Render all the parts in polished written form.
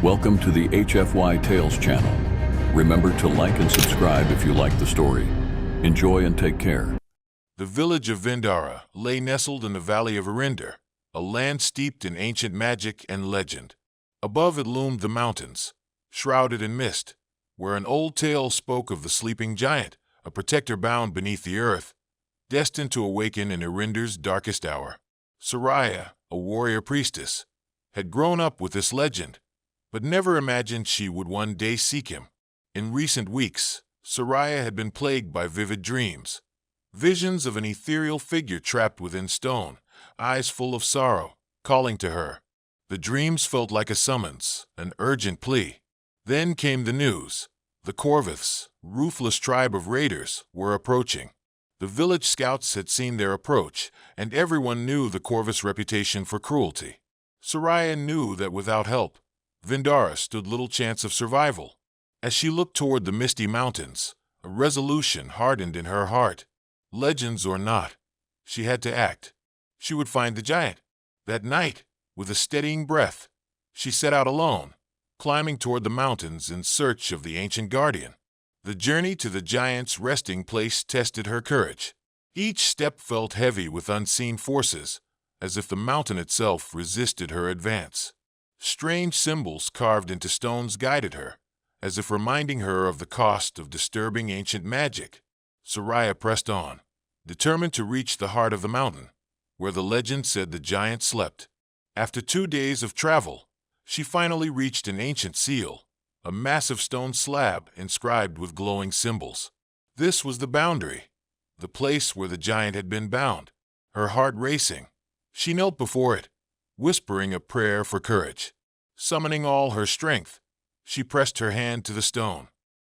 Welcome to the HFY Tales channel. Remember to like and subscribe if you like the story. Enjoy and take care. The village of Vendara lay nestled in the valley of Arinder, a land steeped in ancient magic and legend. Above it loomed the mountains, shrouded in mist, where an old tale spoke of the sleeping giant, a protector bound beneath the earth, destined to awaken in Arinder's darkest hour. Soraya, a warrior priestess, had grown up with this legend, but never imagined she would one day seek him. In recent weeks, Soraya had been plagued by vivid dreams, visions of an ethereal figure trapped within stone, eyes full of sorrow, calling to her. The dreams felt like a summons, an urgent plea. Then came the news. The Corviths, ruthless tribe of raiders, were approaching. The village scouts had seen their approach, and everyone knew the Corviths' reputation for cruelty. Soraya knew that without help, Vendara stood little chance of survival. As she looked toward the misty mountains, a resolution hardened in her heart. Legends or not, she had to act. She would find the giant. That night, with a steadying breath, she set out alone, climbing toward the mountains in search of the ancient guardian. The journey to the giant's resting place tested her courage. Each step felt heavy with unseen forces, as if the mountain itself resisted her advance. Strange symbols carved into stones guided her, as if reminding her of the cost of disturbing ancient magic. Soraya pressed on, determined to reach the heart of the mountain, where the legend said the giant slept. After 2 days of travel, she finally reached an ancient seal, a massive stone slab inscribed with glowing symbols. This was the boundary, the place where the giant had been bound. Her heart racing, she knelt before it, whispering a prayer for courage. Summoning all her strength, she pressed her hand to the stone.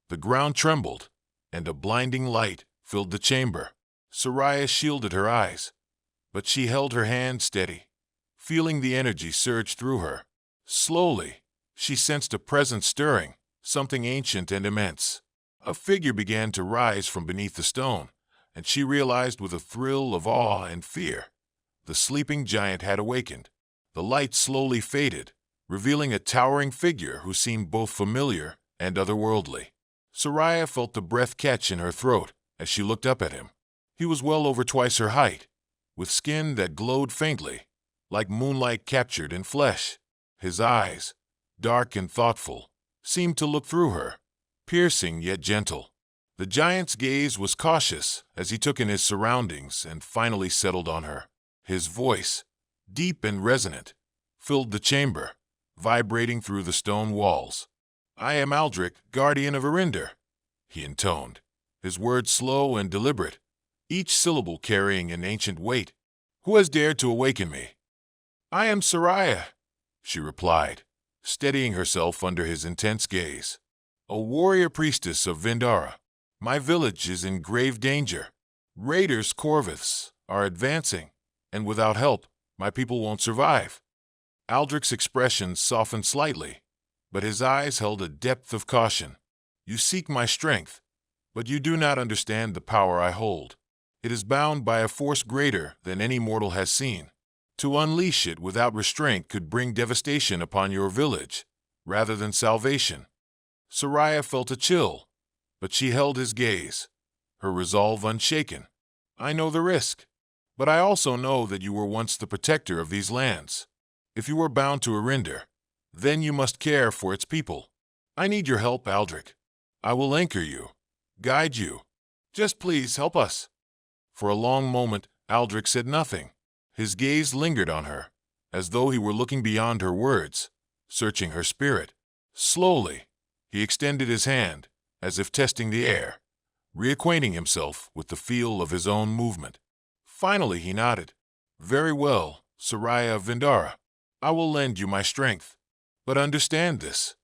The ground trembled, and a blinding light filled the chamber. Soraya shielded her eyes, but she held her hand steady, feeling the energy surge through her. Slowly, she sensed a presence stirring, something ancient and immense. A figure began to rise from beneath the stone, and she realized with a thrill of awe and fear. The sleeping giant had awakened. The light slowly faded, revealing a towering figure who seemed both familiar and otherworldly. Soraya felt the breath catch in her throat as she looked up at him. He was well over twice her height, with skin that glowed faintly, like moonlight captured in flesh. His eyes, dark and thoughtful, seemed to look through her, piercing yet gentle. The giant's gaze was cautious as he took in his surroundings and finally settled on her. His voice, deep and resonant, filled the chamber, vibrating through the stone walls. "I am Aldrich, guardian of Arinder," he intoned, his words slow and deliberate, each syllable carrying an ancient weight. "Who has dared to awaken me?" "I am Soraya," she replied, steadying herself under his intense gaze. "A warrior priestess of Vendara. My village is in grave danger. Raiders Corviths are advancing, and without help, my people won't survive." Aldrich's expression softened slightly, but his eyes held a depth of caution. "You seek my strength, but you do not understand the power I hold. It is bound by a force greater than any mortal has seen. To unleash it without restraint could bring devastation upon your village, rather than salvation." Soraya felt a chill, but she held his gaze, her resolve unshaken. "I know the risk, but I also know that you were once the protector of these lands. If you are bound to Arinder, then you must care for its people. I need your help, Aldrich. I will anchor you, guide you. Just please help us." For a long moment, Aldrich said nothing. His gaze lingered on her, as though he were looking beyond her words, searching her spirit. Slowly, he extended his hand, as if testing the air, reacquainting himself with the feel of his own movement. Finally, he nodded. "Very well, Soraya of Vendara. I will lend you my strength. But understand this.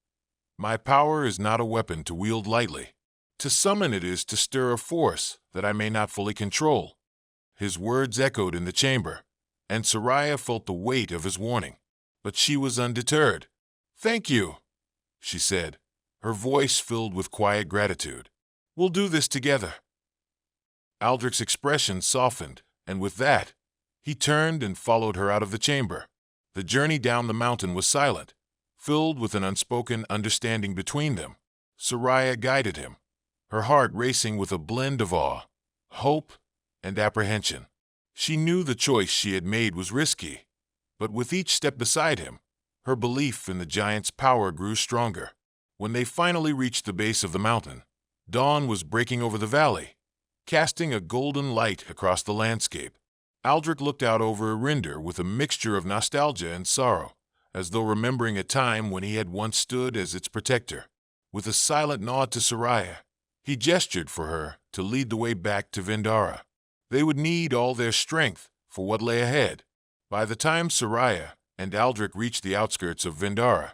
My power is not a weapon to wield lightly. To summon it is to stir a force that I may not fully control." His words echoed in the chamber, and Soraya felt the weight of his warning. But she was undeterred. "Thank you," she said, her voice filled with quiet gratitude. "We'll do this together." Aldrich's expression softened, and with that, he turned and followed her out of the chamber. The journey down the mountain was silent, filled with an unspoken understanding between them. Soraya guided him, her heart racing with a blend of awe, hope, and apprehension. She knew the choice she had made was risky, but with each step beside him, her belief in the giant's power grew stronger. When they finally reached the base of the mountain, dawn was breaking over the valley, casting a golden light across the landscape. Aldrich looked out over Arinder with a mixture of nostalgia and sorrow, as though remembering a time when he had once stood as its protector. With a silent nod to Soraya, he gestured for her to lead the way back to Vendara. They would need all their strength for what lay ahead. By the time Soraya and Aldrich reached the outskirts of Vendara,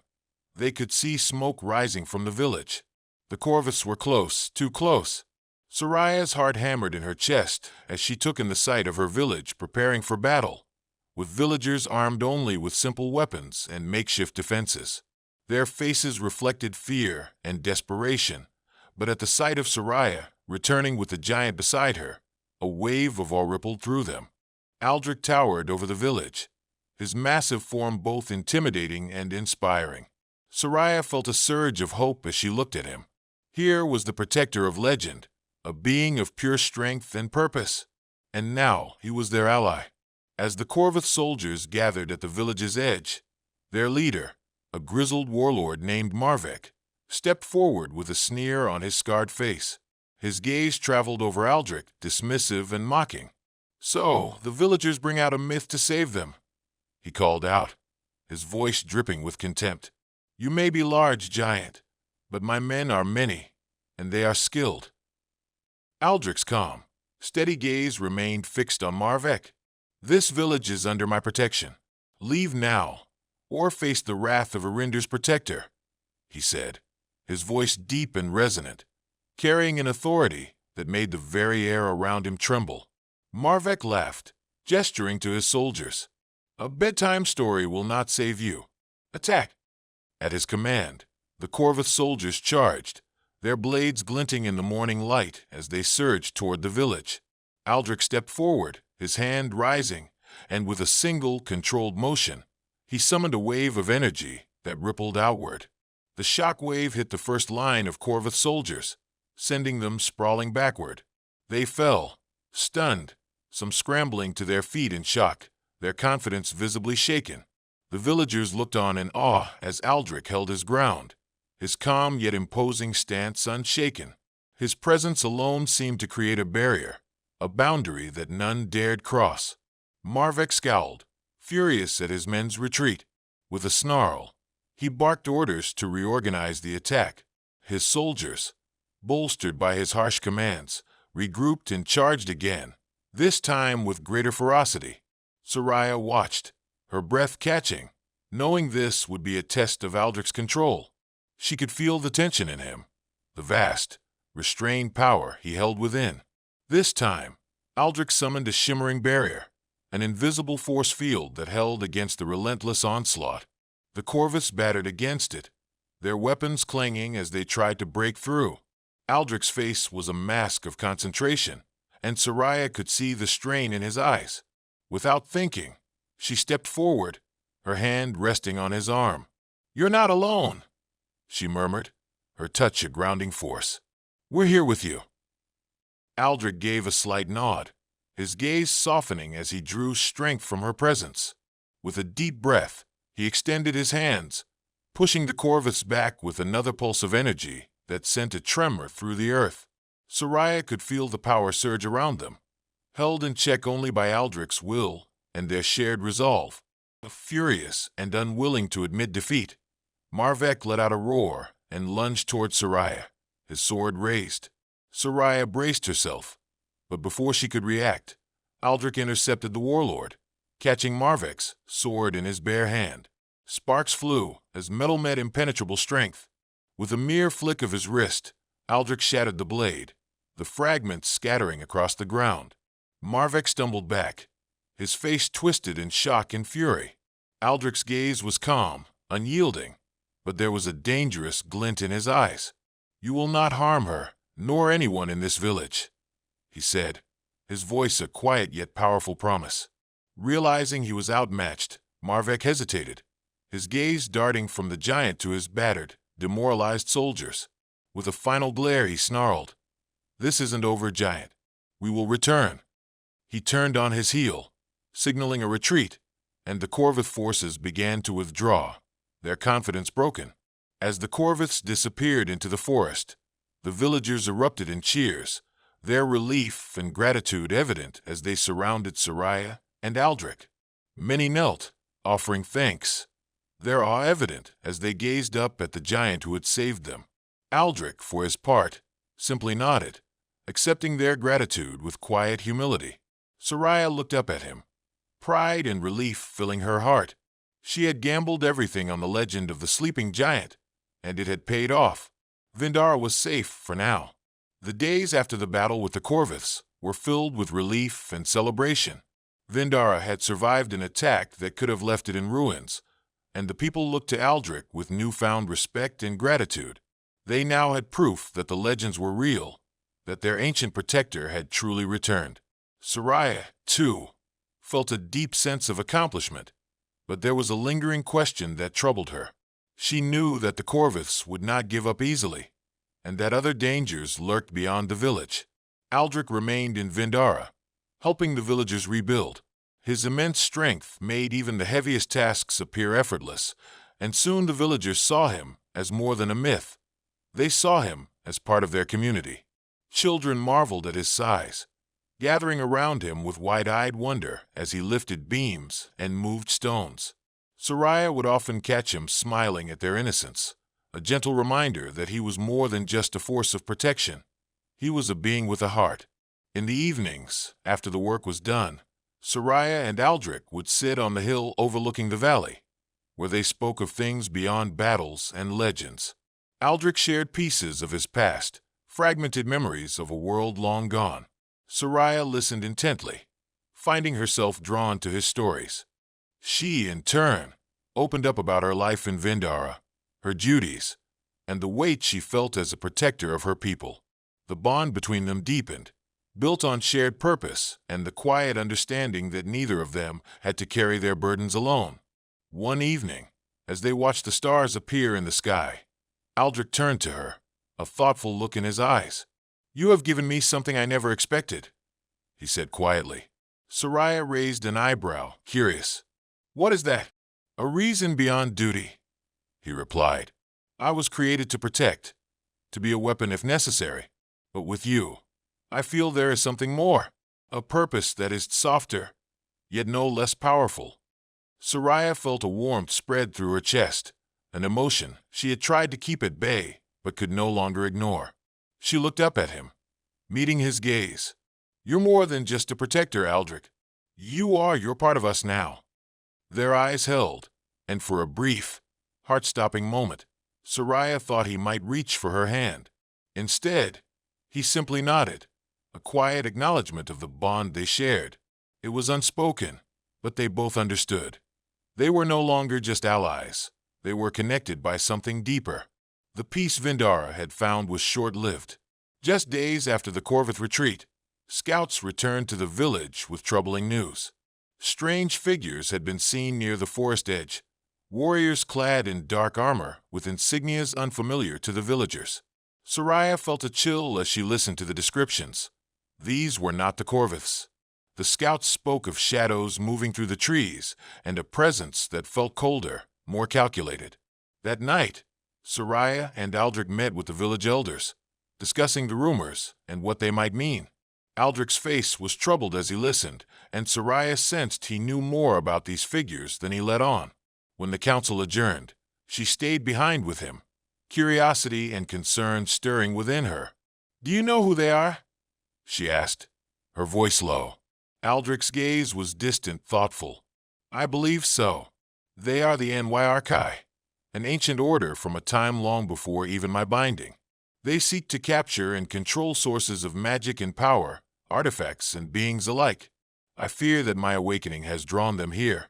they could see smoke rising from the village. The Corvus were close, too close. Soraya's heart hammered in her chest as she took in the sight of her village preparing for battle, with villagers armed only with simple weapons and makeshift defenses. Their faces reflected fear and desperation, but at the sight of Soraya, returning with the giant beside her, a wave of awe rippled through them. Aldrich towered over the village, his massive form both intimidating and inspiring. Soraya felt a surge of hope as she looked at him. Here was the protector of legend, a being of pure strength and purpose, and now he was their ally. As the Corvus soldiers gathered at the village's edge, their leader, a grizzled warlord named Marvek, stepped forward with a sneer on his scarred face. His gaze traveled over Aldrich, dismissive and mocking. "So, the villagers bring out a myth to save them," he called out, his voice dripping with contempt. "You may be large, giant, but my men are many, and they are skilled." Aldrich's calm, steady gaze remained fixed on Marvek. "This village is under my protection. Leave now, or face the wrath of Arinder's protector," he said, his voice deep and resonant, carrying an authority that made the very air around him tremble. Marvek laughed, gesturing to his soldiers. "A bedtime story will not save you. Attack!" At his command, the Corvus soldiers charged, their blades glinting in the morning light as they surged toward the village. Aldrich stepped forward, his hand rising, and with a single, controlled motion, he summoned a wave of energy that rippled outward. The shock wave hit the first line of Corvus soldiers, sending them sprawling backward. They fell, stunned, some scrambling to their feet in shock, their confidence visibly shaken. The villagers looked on in awe as Aldrich held his ground, his calm yet imposing stance unshaken. His presence alone seemed to create a barrier, a boundary that none dared cross. Marvek scowled, furious at his men's retreat. With a snarl, he barked orders to reorganize the attack. His soldiers, bolstered by his harsh commands, regrouped and charged again, this time with greater ferocity. Soraya watched, her breath catching, knowing this would be a test of Aldrich's control. She could feel the tension in him, the vast, restrained power he held within. This time, Aldrich summoned a shimmering barrier, an invisible force field that held against the relentless onslaught. The Corvus battered against it, their weapons clanging as they tried to break through. Aldrich's face was a mask of concentration, and Soraya could see the strain in his eyes. Without thinking, she stepped forward, her hand resting on his arm. "You're not alone," she murmured, her touch a grounding force. "We're here with you." Aldrich gave a slight nod, his gaze softening as he drew strength from her presence. With a deep breath, he extended his hands, pushing the Corvus back with another pulse of energy that sent a tremor through the earth. Soraya could feel the power surge around them, held in check only by Aldrich's will and their shared resolve. Furious and unwilling to admit defeat, Marvek let out a roar and lunged toward Soraya, his sword raised. Soraya braced herself, but before she could react, Aldrich intercepted the warlord, catching Marvek's sword in his bare hand. Sparks flew as metal met impenetrable strength. With a mere flick of his wrist, Aldrich shattered the blade, the fragments scattering across the ground. Marvek stumbled back, his face twisted in shock and fury. Aldrich's gaze was calm, unyielding, but there was a dangerous glint in his eyes. "You will not harm her, nor anyone in this village," he said, his voice a quiet yet powerful promise. Realizing he was outmatched, Marvek hesitated, his gaze darting from the giant to his battered, demoralized soldiers. With a final glare, he snarled, "This isn't over, giant. We will return." He turned on his heel, signaling a retreat, and the Corvith forces began to withdraw, their confidence broken. As the Corviths disappeared into the forest, the villagers erupted in cheers, their relief and gratitude evident as they surrounded Soraya and Aldrich. Many knelt, offering thanks, their awe evident as they gazed up at the giant who had saved them. Aldrich, for his part, simply nodded, accepting their gratitude with quiet humility. Soraya looked up at him, pride and relief filling her heart. She had gambled everything on the legend of the sleeping giant, and it had paid off. Vindara was safe for now. The days after the battle with the Corviths were filled with relief and celebration. Vindara had survived an attack that could have left it in ruins, and the people looked to Aldrich with newfound respect and gratitude. They now had proof that the legends were real, that their ancient protector had truly returned. Soraya, too, felt a deep sense of accomplishment, but there was a lingering question that troubled her. She knew that the Corviths would not give up easily, and that other dangers lurked beyond the village. Aldrich remained in Vindara, helping the villagers rebuild. His immense strength made even the heaviest tasks appear effortless, and soon the villagers saw him as more than a myth. They saw him as part of their community. Children marveled at his size, gathering around him with wide-eyed wonder as he lifted beams and moved stones. Soraya would often catch him smiling at their innocence, a gentle reminder that he was more than just a force of protection. He was a being with a heart. In the evenings, after the work was done, Soraya and Aldrich would sit on the hill overlooking the valley, where they spoke of things beyond battles and legends. Aldrich shared pieces of his past, fragmented memories of a world long gone. Soraya listened intently, finding herself drawn to his stories. She, in turn, opened up about her life in Vindara, her duties, and the weight she felt as a protector of her people. The bond between them deepened, built on shared purpose and the quiet understanding that neither of them had to carry their burdens alone. One evening, as they watched the stars appear in the sky, Aldrich turned to her, a thoughtful look in his eyes. "You have given me something I never expected," he said quietly. Soraya raised an eyebrow, curious. "What is that?" "A reason beyond duty," he replied. "I was created to protect, to be a weapon if necessary. But with you, I feel there is something more, a purpose that is softer, yet no less powerful." Soraya felt a warmth spread through her chest, an emotion she had tried to keep at bay but could no longer ignore. She looked up at him, meeting his gaze. "You're more than just a protector, Aldrich. You're part of us now." Their eyes held, and for a brief, heart-stopping moment, Soraya thought he might reach for her hand. Instead, he simply nodded, a quiet acknowledgement of the bond they shared. It was unspoken, but they both understood. They were no longer just allies. They were connected by something deeper. The peace Vindara had found was short-lived. Just days after the Corvith retreat, scouts returned to the village with troubling news. Strange figures had been seen near the forest edge, warriors clad in dark armor with insignias unfamiliar to the villagers. Soraya felt a chill as she listened to the descriptions. These were not the Corviths. The scouts spoke of shadows moving through the trees and a presence that felt colder, more calculated. That night, Soraya and Aldrich met with the village elders, discussing the rumors and what they might mean. Aldrich's face was troubled as he listened, and Soraya sensed he knew more about these figures than he let on. When the council adjourned, she stayed behind with him, curiosity and concern stirring within her. "Do you know who they are?" she asked, her voice low. Aldrich's gaze was distant, thoughtful. "I believe so. They are the HFY, an ancient order from a time long before even my binding. They seek to capture and control sources of magic and power, artifacts and beings alike. I fear that my awakening has drawn them here."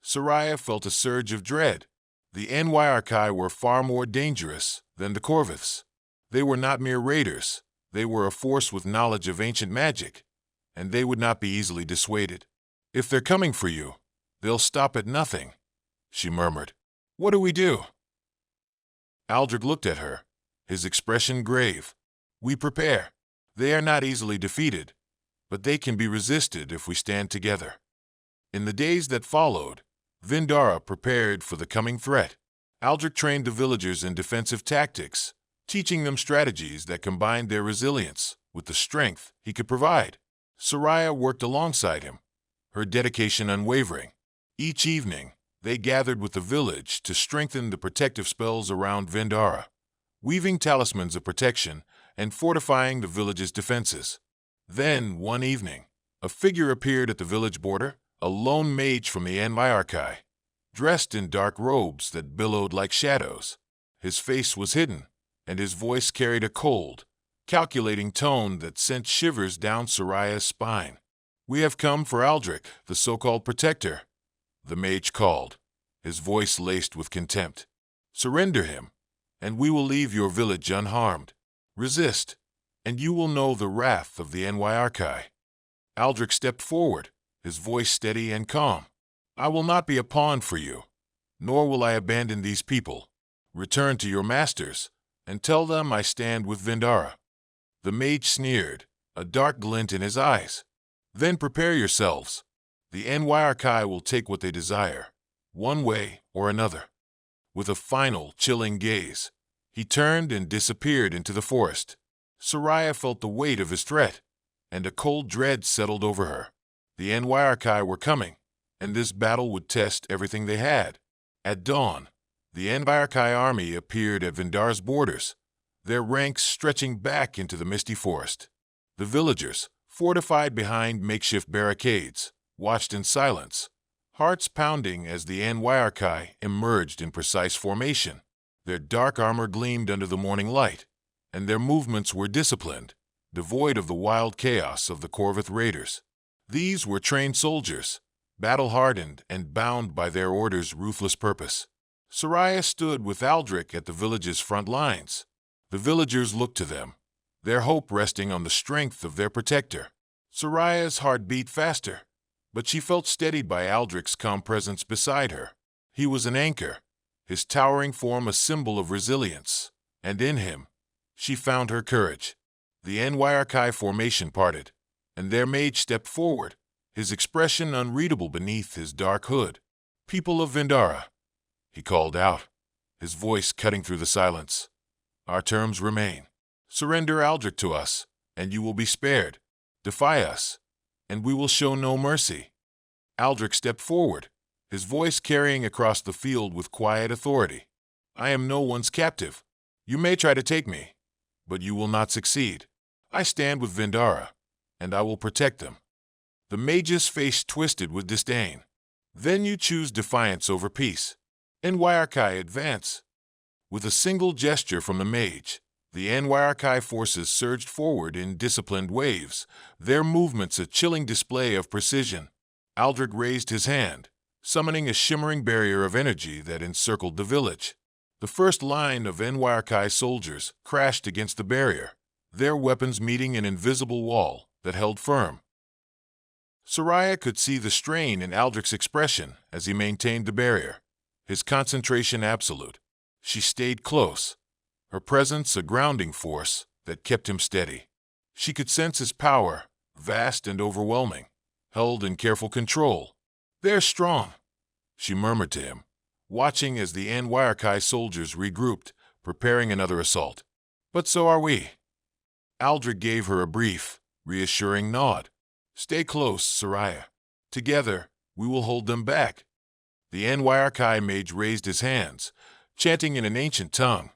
Soraya felt a surge of dread. The HFY were far more dangerous than the Corviths. They were not mere raiders. They were a force with knowledge of ancient magic, and they would not be easily dissuaded. "If they're coming for you, they'll stop at nothing," she murmured. What do we do? Aldrich looked at her, his expression grave. We prepare. They are not easily defeated, but they can be resisted if we stand together. In the days that followed, Vindara prepared for the coming threat. Aldrich trained the villagers in defensive tactics, teaching them strategies that combined their resilience with the strength he could provide. Soraya worked alongside him, her dedication unwavering. Each evening, they gathered with the village to strengthen the protective spells around Vindara, weaving talismans of protection and fortifying the village's defenses. Then, one evening, a figure appeared at the village border, a lone mage from the HFY, dressed in dark robes that billowed like shadows. His face was hidden, and his voice carried a cold, calculating tone that sent shivers down Soraya's spine. We have come for Aldrich, the so-called protector, the mage called, his voice laced with contempt. Surrender him, and we will leave your village unharmed. Resist, and you will know the wrath of the HFY. Aldrich stepped forward, his voice steady and calm. I will not be a pawn for you, nor will I abandon these people. Return to your masters, and tell them I stand with Vindara. The mage sneered, a dark glint in his eyes. Then prepare yourselves. The HFY will take what they desire, one way or another. With a final, chilling gaze, he turned and disappeared into the forest. Soraya felt the weight of his threat, and a cold dread settled over her. The HFY were coming, and this battle would test everything they had. At dawn, the HFY army appeared at Vindara's borders, their ranks stretching back into the misty forest. The villagers, fortified behind makeshift barricades, watched in silence, hearts pounding as the HFY emerged in precise formation. Their dark armor gleamed under the morning light, and their movements were disciplined, devoid of the wild chaos of the Corvith raiders. These were trained soldiers, battle-hardened and bound by their order's ruthless purpose. Soraya stood with Aldrich at the village's front lines. The villagers looked to them, their hope resting on the strength of their protector. Soraya's heart beat faster, but she felt steadied by Aldrich's calm presence beside her. He was an anchor, his towering form a symbol of resilience, and in him, she found her courage. The HFY formation parted, and their mage stepped forward, his expression unreadable beneath his dark hood. People of Vindara, he called out, his voice cutting through the silence. Our terms remain. Surrender Aldrich to us, and you will be spared. Defy us, and we will show no mercy. Aldrich stepped forward, his voice carrying across the field with quiet authority. I am no one's captive. You may try to take me, but you will not succeed. I stand with Vindara, and I will protect them. The mage's face twisted with disdain. Then you choose defiance over peace. HFY advance. With a single gesture from the mage, the HFY forces surged forward in disciplined waves, their movements a chilling display of precision. Aldrich raised his hand, summoning a shimmering barrier of energy that encircled the village. The first line of HFY soldiers crashed against the barrier, their weapons meeting an invisible wall that held firm. Soraya could see the strain in Aldrich's expression as he maintained the barrier, his concentration absolute. She stayed close, her presence a grounding force that kept him steady. She could sense his power, vast and overwhelming, held in careful control. They're strong, she murmured to him, watching as the HFY soldiers regrouped, preparing another assault. But so are we. Aldrich gave her a brief, reassuring nod. Stay close, Soraya. Together, we will hold them back. The HFY mage raised his hands, chanting in an ancient tongue,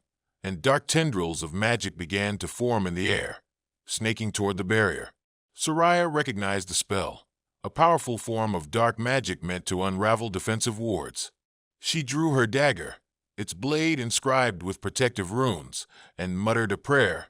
and dark tendrils of magic began to form in the air, snaking toward the barrier. Soraya recognized the spell, a powerful form of dark magic meant to unravel defensive wards. She drew her dagger, its blade inscribed with protective runes, and muttered a prayer,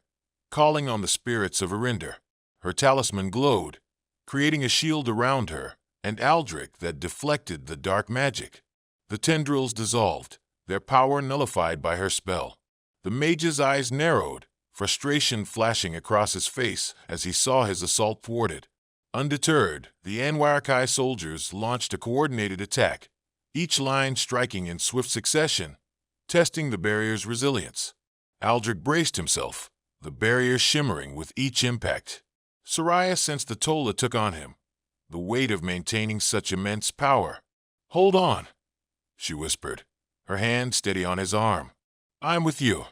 calling on the spirits of Arinder. Her talisman glowed, creating a shield around her and Aldrich that deflected the dark magic. The tendrils dissolved, their power nullified by her spell. The mage's eyes narrowed, frustration flashing across his face as he saw his assault thwarted. Undeterred, the HFY soldiers launched a coordinated attack, each line striking in swift succession, testing the barrier's resilience. Aldrich braced himself, the barrier shimmering with each impact. Soraya sensed the toll it took on him, the weight of maintaining such immense power. "Hold on," she whispered, her hand steady on his arm. "I'm with you."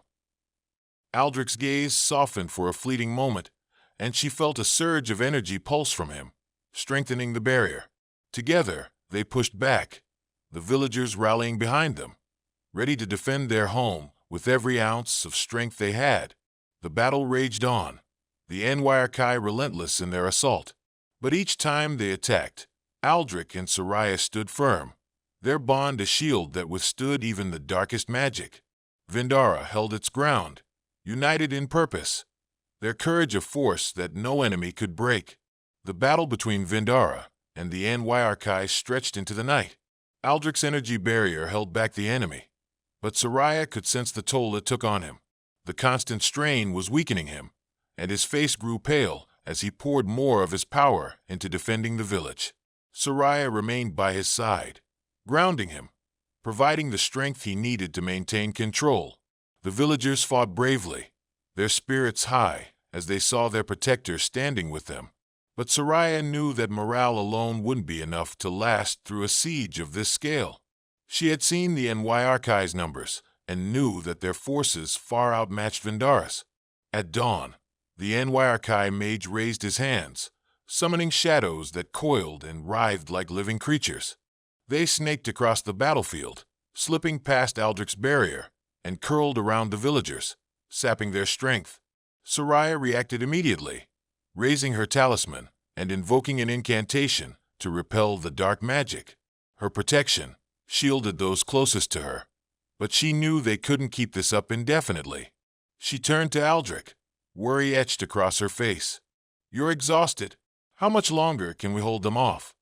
Aldrich's gaze softened for a fleeting moment, and she felt a surge of energy pulse from him, strengthening the barrier. Together, they pushed back, the villagers rallying behind them, ready to defend their home with every ounce of strength they had. The battle raged on, the NYRK relentless in their assault. But each time they attacked, Aldrich and Soraya stood firm, their bond a shield that withstood even the darkest magic. Vindara held its ground, united in purpose, their courage a force that no enemy could break. The battle between Vindara and the NYRK stretched into the night. Aldrich's energy barrier held back the enemy, but Soraya could sense the toll it took on him. The constant strain was weakening him, and his face grew pale as he poured more of his power into defending the village. Soraya remained by his side, grounding him, providing the strength he needed to maintain control. The villagers fought bravely, their spirits high as they saw their protector standing with them. But Soraya knew that morale alone wouldn't be enough to last through a siege of this scale. She had seen the NYRK's numbers and knew that their forces far outmatched Vindara's. At dawn, the NYRK mage raised his hands, summoning shadows that coiled and writhed like living creatures. They snaked across the battlefield, slipping past Aldrich's barrier, and curled around the villagers, sapping their strength. Soraya reacted immediately, raising her talisman and invoking an incantation to repel the dark magic. Her protection shielded those closest to her, but she knew they couldn't keep this up indefinitely. She turned to Aldrich, worry etched across her face. "You're exhausted. How much longer can we hold them off?"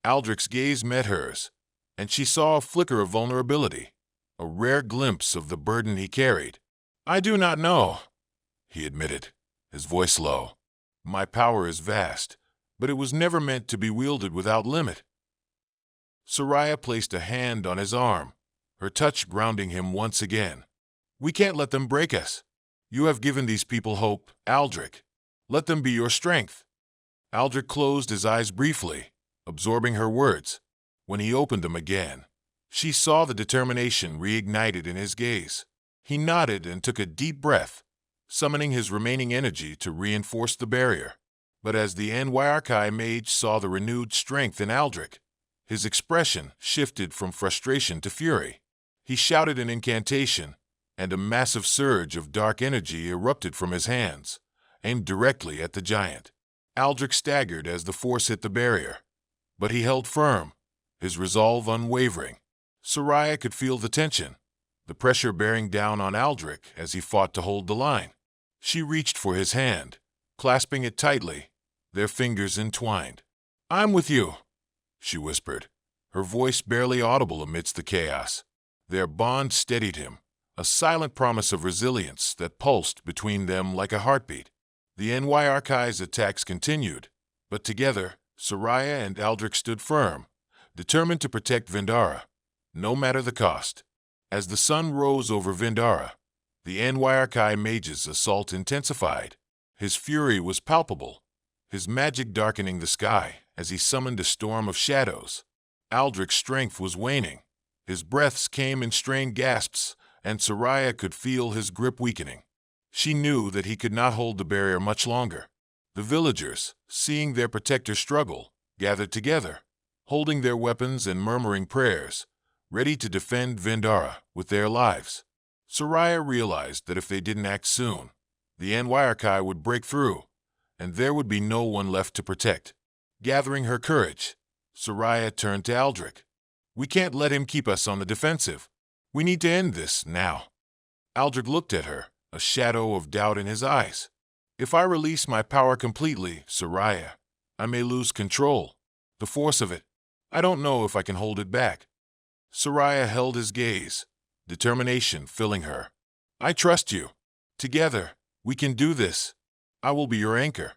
Aldrich's gaze met hers, and she saw a flicker of vulnerability, a rare glimpse of the burden he carried. "I do not know," he admitted, his voice low. "My power is vast, but it was never meant to be wielded without limit." Soraya placed a hand on his arm, her touch grounding him once again. "We can't let them break us. You have given these people hope, Aldrich. Let them be your strength." Aldrich closed his eyes briefly, absorbing her words. When he opened them again, she saw the determination reignited in his gaze. He nodded and took a deep breath, summoning his remaining energy to reinforce the barrier. But as the NYRK mage saw the renewed strength in Aldrich, his expression shifted from frustration to fury. He shouted an incantation, and a massive surge of dark energy erupted from his hands, aimed directly at the giant. Aldrich staggered as the force hit the barrier, but he held firm, his resolve unwavering. Soraya could feel the tension, the pressure bearing down on Aldrich as he fought to hold the line. She reached for his hand, clasping it tightly, their fingers entwined. "I'm with you," she whispered, her voice barely audible amidst the chaos. Their bond steadied him, a silent promise of resilience that pulsed between them like a heartbeat. The NYRK's attacks continued, but together, Soraya and Aldrich stood firm, determined to protect Vindara, no matter the cost. As the sun rose over Vindara, the NYRK mage's assault intensified. His fury was palpable, his magic darkening the sky as he summoned a storm of shadows. Aldrich's strength was waning, his breaths came in strained gasps, and Soraya could feel his grip weakening. She knew that he could not hold the barrier much longer. The villagers, seeing their protector struggle, gathered together, holding their weapons and murmuring prayers, ready to defend Vindara with their lives. Soraya realized that if they didn't act soon, the NYRK would break through, and there would be no one left to protect. Gathering her courage, Soraya turned to Aldrich. "We can't let him keep us on the defensive. We need to end this now." Aldrich looked at her, a shadow of doubt in his eyes. "If I release my power completely, Soraya, I may lose control, the force of it. I don't know if I can hold it back." Soraya held his gaze, determination filling her. "I trust you. Together, we can do this. I will be your anchor."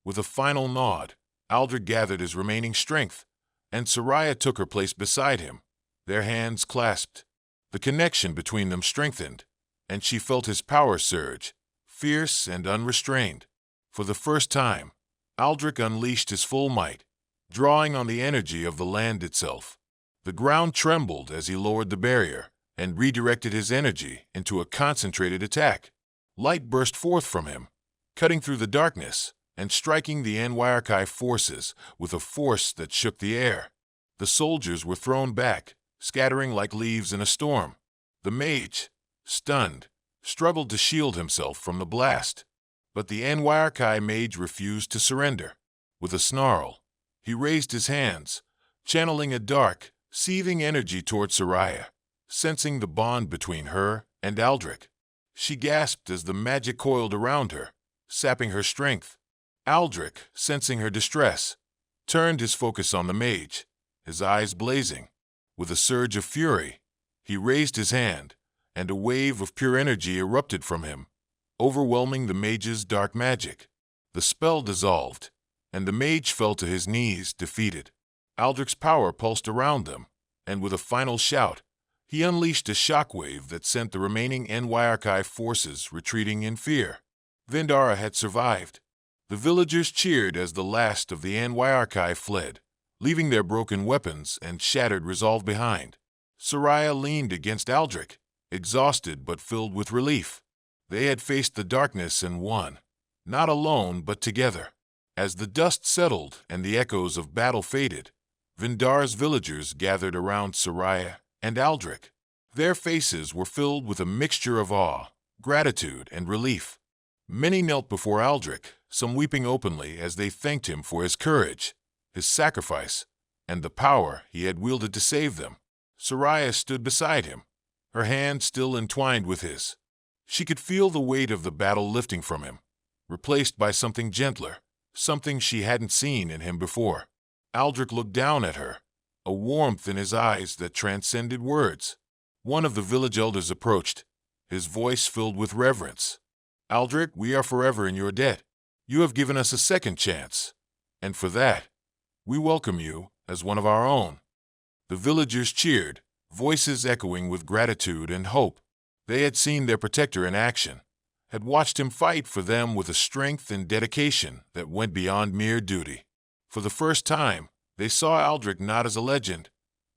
With a final nod, Aldrich gathered his remaining strength, and Soraya took her place beside him, their hands clasped. The connection between them strengthened, and she felt his power surge, fierce and unrestrained. For the first time, Aldrich unleashed his full might, drawing on the energy of the land itself. The ground trembled as he lowered the barrier and redirected his energy into a concentrated attack. Light burst forth from him, cutting through the darkness and striking the NYRK forces with a force that shook the air. The soldiers were thrown back, scattering like leaves in a storm. The mage, stunned, struggled to shield himself from the blast. But the NYRK mage refused to surrender. With a snarl, he raised his hands, channeling a dark, seething energy toward Soraya, sensing the bond between her and Aldrich. She gasped as the magic coiled around her, sapping her strength. Aldrich, sensing her distress, turned his focus on the mage, his eyes blazing. With a surge of fury, he raised his hand, and a wave of pure energy erupted from him, overwhelming the mage's dark magic. The spell dissolved, and the mage fell to his knees, defeated. Aldrich's power pulsed around them, and with a final shout, he unleashed a shockwave that sent the remaining NYRK forces retreating in fear. Vendara had survived. The villagers cheered as the last of the NYRK fled, leaving their broken weapons and shattered resolve behind. Soraya leaned against Aldrich, exhausted but filled with relief. They had faced the darkness and won, not alone but together. As the dust settled and the echoes of battle faded, Vendara's villagers gathered around Soraya and Aldrich. Their faces were filled with a mixture of awe, gratitude, and relief. Many knelt before Aldrich, some weeping openly as they thanked him for his courage, his sacrifice, and the power he had wielded to save them. Soraya stood beside him, her hand still entwined with his. She could feel the weight of the battle lifting from him, replaced by something gentler, something she hadn't seen in him before. Aldrich looked down at her, a warmth in his eyes that transcended words. One of the village elders approached, his voice filled with reverence. "Aldrich, we are forever in your debt. You have given us a second chance, and for that, we welcome you as one of our own." The villagers cheered, voices echoing with gratitude and hope. They had seen their protector in action, had watched him fight for them with a strength and dedication that went beyond mere duty. For the first time, they saw Aldrich not as a legend,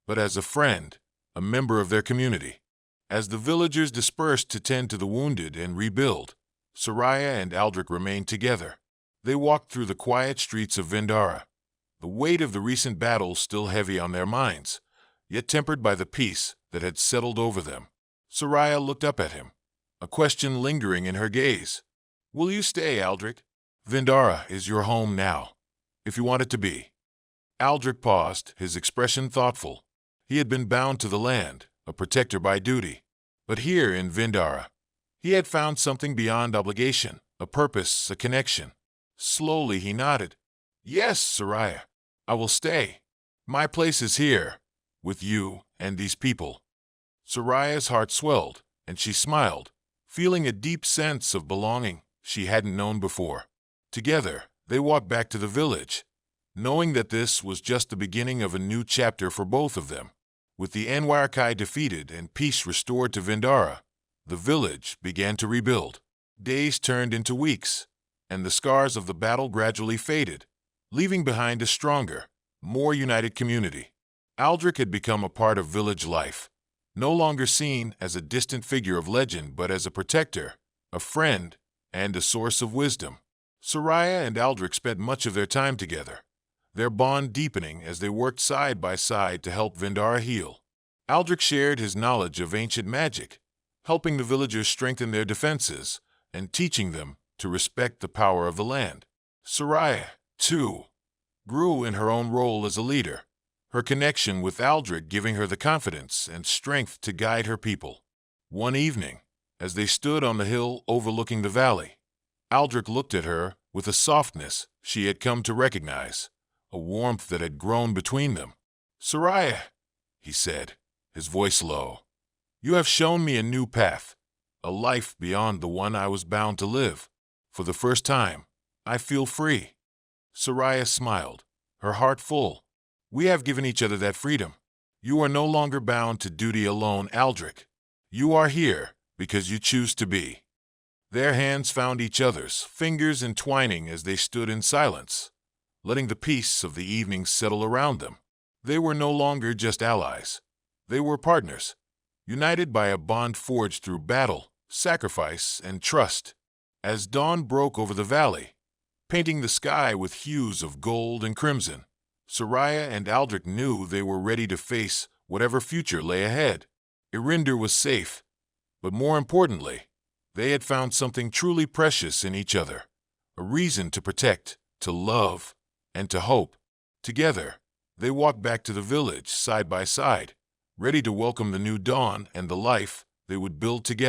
but as a friend, a member of their community. As the villagers dispersed to tend to the wounded and rebuild, Soraya and Aldrich remained together. They walked through the quiet streets of Vendara, the weight of the recent battle still heavy on their minds, yet tempered by the peace that had settled over them. Soraya looked up at him, a question lingering in her gaze. "Will you stay, Aldrich? Vendara is your home now, if you want it to be." Aldrich paused, his expression thoughtful. He had been bound to the land, a protector by duty. But here in Vendara, he had found something beyond obligation, a purpose, a connection. Slowly he nodded. "Yes, Soraya, I will stay. My place is here, with you and these people." Soraya's heart swelled, and she smiled, feeling a deep sense of belonging she hadn't known before. Together, they walked back to the village, knowing that this was just the beginning of a new chapter for both of them. With the NYRK defeated and peace restored to Vendara, the village began to rebuild. Days turned into weeks, and the scars of the battle gradually faded, leaving behind a stronger, more united community. Aldrich had become a part of village life, no longer seen as a distant figure of legend but as a protector, a friend, and a source of wisdom. Soraya and Aldrich spent much of their time together, their bond deepening as they worked side by side to help Vendara heal. Aldrich shared his knowledge of ancient magic, helping the villagers strengthen their defenses and teaching them to respect the power of the land. Soraya, too, grew in her own role as a leader, her connection with Aldrich giving her the confidence and strength to guide her people. One evening, as they stood on the hill overlooking the valley, Aldrich looked at her with a softness she had come to recognize, a warmth that had grown between them. "Soraya," he said, his voice low, "you have shown me a new path, a life beyond the one I was bound to live. For the first time, I feel free." Soraya smiled, her heart full. "We have given each other that freedom. You are no longer bound to duty alone, Aldrich. You are here because you choose to be. Their hands found each other's, fingers entwining as they stood in silence, letting the peace of the evening settle around them. They were no longer just allies. They were partners, united by a bond forged through battle, sacrifice, and trust. As dawn broke over the valley, painting the sky with hues of gold and crimson, Soraya and Aldrich knew they were ready to face whatever future lay ahead. Irinder was safe, but more importantly, they had found something truly precious in each other, a reason to protect, to love, and to hope. Together, they walked back to the village side by side, ready to welcome the new dawn and the life they would build together.